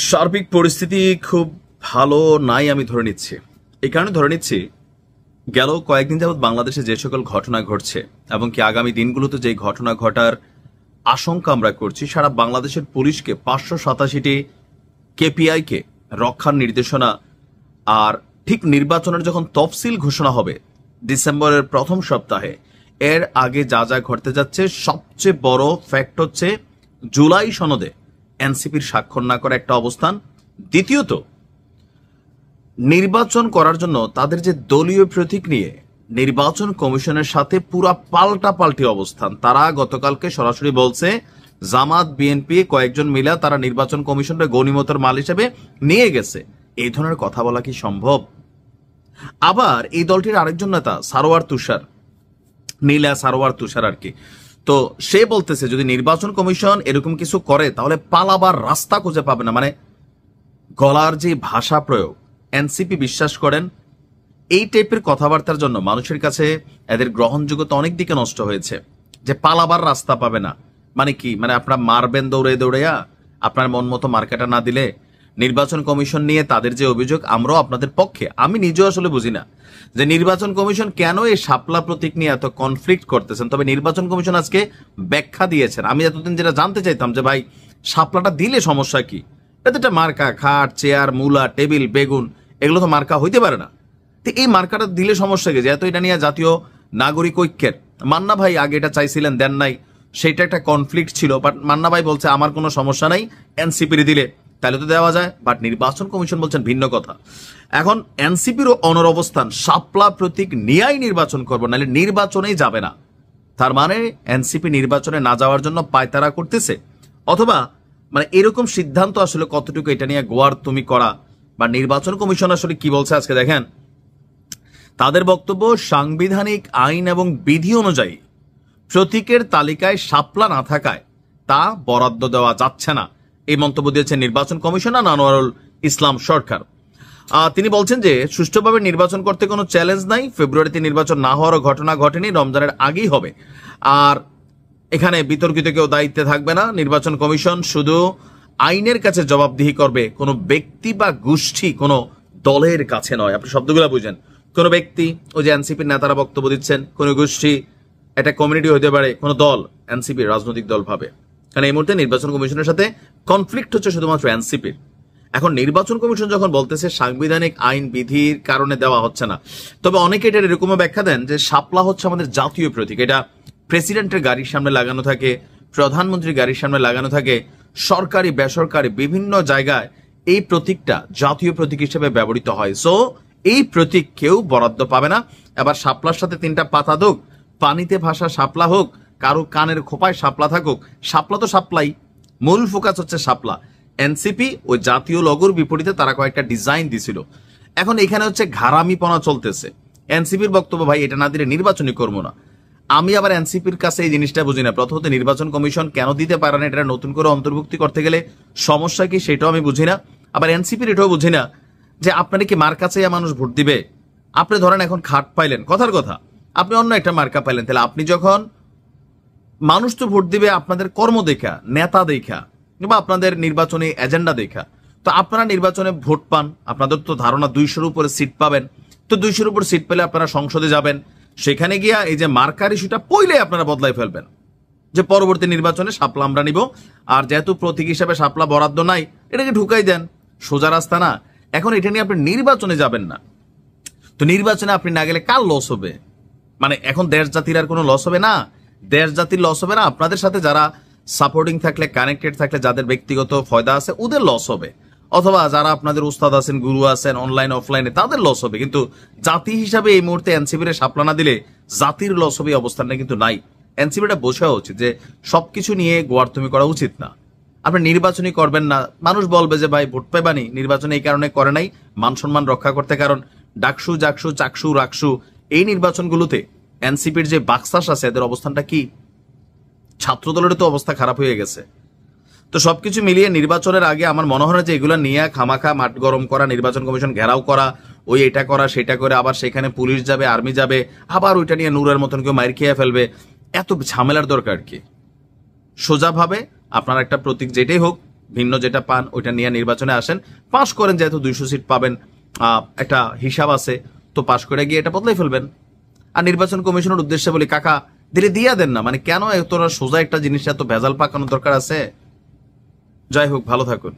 সার্বিক পরিস্থিতি খুব ভালো নাই আমি ধরে নিচ্ছি। এই কারণে ধরে নিচ্ছি, গেল কয়েকদিন যাবৎ বাংলাদেশে যে সকল ঘটনা ঘটছে এবং কি আগামী দিনগুলোতে যে ঘটনা ঘটার আশঙ্কা আমরা করছি, সারা বাংলাদেশের পুলিশকে 587টি কেপিআইকে রক্ষার নির্দেশনা, আর ঠিক নির্বাচনের যখন তফসিল ঘোষণা হবে ডিসেম্বরের প্রথম সপ্তাহে, এর আগে যা যা ঘটতে যাচ্ছে, সবচেয়ে বড় ফ্যাক্ট হচ্ছে জুলাই সনদে এনসিপির স্বাক্ষর না করা একটা অবস্থান। দ্বিতীয়ত, নির্বাচন করার জন্য তাদের যে দলীয় প্রতীক নিয়ে নির্বাচন কমিশনের সাথে পুরা পাল্টাপাল্টি অবস্থান। তারা গতকালকে সরাসরি বলছে জামাত বিএনপি কয়েকজন মিলে তারা নির্বাচন কমিশনের গনিমতের মাল হিসেবে নিয়ে গেছে। এই ধরনের কথা বলা কি সম্ভব? আবার এই দলটির আরেকজন নেতা সারোয়ার তুষার, নীলা সারোয়ার তুষার আর কি, তো সে বলতেছে যদি নির্বাচন কমিশন এরকম কিছু করে তাহলে পালাবার রাস্তা খুঁজে পাবে না। মানে গলার যে ভাষা প্রয়োগ, এনসিপি বিশ্বাস করেন এই টাইপের কথাবার্তার জন্য মানুষের কাছে এদের গ্রহণযোগ্যতা অনেক দিকে নষ্ট হয়েছে। যে পালাবার রাস্তা পাবে না মানে কি? মানে আপনারা মারবেন দৌড়ে দৌড়েয়া, আপনার মন মতো মার্কেটা না দিলে। নির্বাচন কমিশন নিয়ে তাদের যে অভিযোগ, আমরাও আপনাদের পক্ষে। আমি নিজেও আসলে বুঝি না যে নির্বাচন কমিশন কেন এই শাপলা প্রতীক নিয়ে এত কনফ্লিক্ট করতেছেন। তবে নির্বাচন কমিশন আজকে ব্যাখ্যা দিয়েছেন। আমি এতদিন যেটা জানতে চাইতাম যে ভাই শাপলাটা দিলে সমস্যা কি? এটা তো একটা মার্কা, খাট, চেয়ার, মূলা, টেবিল, বেগুন, এগুলো তো মার্কা হইতে পারে না। তো এই মার্কাটা দিলে সমস্যা কি? যেহেতু এটা নিয়ে জাতীয় নাগরিক ঐক্যের, মান্না ভাই আগে এটা চাইছিলেন, দেন নাই, সেটা একটা কনফ্লিক্ট ছিল। বাট মান্না ভাই বলছে আমার কোনো সমস্যা নাই, এনসিপির দিলে তাহলে তো দেওয়া যায়। বাট নির্বাচন কমিশন বলছেন ভিন্ন কথা। এখন এনসিপিরও অনর অবস্থান, শাপলা প্রতীক নিয়েই নির্বাচন করবো, নাহলে নির্বাচনেই যাবে না। তার মানে এনসিপি নির্বাচনে না যাওয়ার জন্য পায়তারা করতেছে, অথবা মানে এরকম সিদ্ধান্ত আসলে কতটুকু এটা নিয়ে গোয়ার তুমি করা, বা নির্বাচন কমিশন আসলে কি বলছে আজকে দেখেন। তাদের বক্তব্য, সাংবিধানিক আইন এবং বিধি অনুযায়ী প্রতীকের তালিকায় শাপলা না থাকায় তা বরাদ্দ দেওয়া যাচ্ছে না। এই মন্তব্য দিয়েছেন নির্বাচন কমিশনার আনোয়ারুল ইসলাম সরকার। তিনি বলছেন যে সুষ্ঠুভাবে নির্বাচন করতে কোনো চ্যালেঞ্জ নাই, ফেব্রুয়ারিতে নির্বাচন না হওয়ার ঘটনা ঘটেনি, রমজানের আগেই হবে। আর এখানে বিতর্কিত কেউ দায়িত্বে থাকবে না। নির্বাচন কমিশন শুধু আইনের কাছে জবাবদিহি করবে, কোনো ব্যক্তি বা গোষ্ঠী, কোনো দলের কাছে নয়। আপনি শব্দগুলো বুঝেন। কোনো ব্যক্তি, ওই যে এনসিপির নেতারা বক্তব্য দিচ্ছেন, কোনো গোষ্ঠী, একটা কমিউনিটি হতে পারে, কোনো দল, এনসিপি রাজনৈতিক দল ভাবে। কারণ এই মুহূর্তে নির্বাচন কমিশনের সাথে কনফ্লিক্ট হচ্ছে শুধুমাত্র এনসিপির। এখন নির্বাচন কমিশন যখন বলতেছে সাংবিধানিক আইন বিধির কারণে দেওয়া হচ্ছে না, তবে অনেকে এটার এরকম ব্যাখ্যা দেন যে শাপলা হচ্ছে আমাদের জাতীয় প্রতীক। এটা প্রেসিডেন্টের গাড়ির সামনে লাগানো থাকে, প্রধানমন্ত্রীর গাড়ির সামনে লাগানো থাকে, সরকারি বেসরকারি বিভিন্ন জায়গায় এই প্রতীকটা জাতীয় প্রতীক হিসেবে ব্যবহৃত হয়। সো এই প্রতীক কেউ বরাদ্দ পাবে না। এবার শাপলার সাথে তিনটা পাতা হোক, পানিতে ভাসা শাপলা হোক, কারো কানের খোপায় শাপলা থাকুক, শাপলা তো শাপলাই, মূল ফোকাস হচ্ছে শাপলা। এনসিপি ওই জাতীয় লগোর বিপরীতে তারা কয়েকটা ডিজাইন দিছিল। এখন এখানে হচ্ছে ঘারামিপনা চলতেছে। এনসিপির বক্তব্য, ভাই এটা না দিলে নির্বাচনই করবো না। আমি আবার এনসিপির কাছে এই জিনিসটা বুঝি না। প্রথমত নির্বাচন কমিশন কেন দিতে পারে না, এটা নতুন করে অন্তর্ভুক্তি করতে গেলে সমস্যা কি, সেটাও আমি বুঝি না। আবার এনসিপির এটাও বুঝি না যে আপনারা কি মার্কা চাইয়া মানুষ ভোট দিবে। আপনি ধরেন এখন খাট পাইলেন, কথার কথা, আপনি অন্য একটা মার্কা পাইলেন, তাহলে আপনি যখন, মানুষ তো ভোট দিবে আপনাদের কর্ম দেখা, নেতা দেখা, বা আপনাদের নির্বাচনী এজেন্ডা দেখা। তো আপনারা নির্বাচনে ভোট পান, আপনাদের তো ধারণা 200-র উপরে সিট পাবেন। তো 200-র উপর সিট পেলে আপনারা সংসদে যাবেন, সেখানে গিয়া এই যে মার্কার ইস্যুটা পইলে আপনারা বদলাই ফেলবেন যে পরবর্তী নির্বাচনে শাপলা আমরা নিব। আর যেহেতু প্রতীক হিসাবে শাপলা বরাদ্দ নাই, এটাকে ঢুকাই দেন, সোজা রাস্তা না। এখন এটা নিয়ে আপনি নির্বাচনে যাবেন না, তো নির্বাচনে আপনি না গেলে কার লস হবে? মানে এখন দেশ জাতির আর কোনো লস হবে না, দেশ জাতির লস হবে না, আপনাদের সাথে যারা সাপোর্টিং থাকলে, কানেক্টেড থাকলে, যাদের ব্যক্তিগত ফয়দা আছে ওদের লস হবে, অথবা যারা আপনাদের উস্তাদ আছেন, গুরু আছেন অনলাইন অফলাইনে, তাদের লস হবে। কিন্তু জাতি হিসাবে এই মুহূর্তে এনসিপির শাপলা না দিলে জাতির লস হবে, অবস্থানটা কিন্তু নাই। এনসিপিটা বোঝা উচিত যে সবকিছু নিয়ে গোয়ার্তুমি করা উচিত না। আপনি নির্বাচনই করবেন না, মানুষ বলবে যে ভাই ভোট পাইবানি, নির্বাচন এই কারণে করে নাই মান সম্মান রক্ষা করতে। কারণ ডাকসু, জাকসু, চাকসু, রাকসু এই নির্বাচনগুলোতে এনসিপির যে বাক্সাস আছে, এদের অবস্থানটা কি? ছাত্র দলের তো অবস্থা খারাপ হয়ে গেছে। তো সবকিছু মিলিয়ে নির্বাচনের আগে আমার মনে হয় যে এগুলো নিয়ে খামাখা মাঠ গরম করা, নির্বাচন কমিশন ঘেরাও করা, ওই এটা করা সেটা করে, আবার সেখানে পুলিশ যাবে, আর্মি যাবে, আবার ওইটা নিয়ে নূরের মতন কেউ মাইর খেয়ে ফেলবে, এত ঝামেলার দরকার কি? সোজাভাবে আপনার একটা প্রতীক যেটাই হোক ভিন্ন যেটা পান ওইটা নিয়ে নির্বাচনে আসেন, পাশ করেন, যেহেতু 200 সিট পাবেন, একটা হিসাব আছে, তো পাশ করে গিয়ে এটা বদলাই ফেলবেন। আর নির্বাচন কমিশনের উদ্দেশ্যে বলি, কাকা দিলে দিয়া দেন না, মানে কেন এত সোজা একটা জিনিস এত ভেজাল পাকানোর দরকার আছে? যাই হোক, ভালো থাকুন।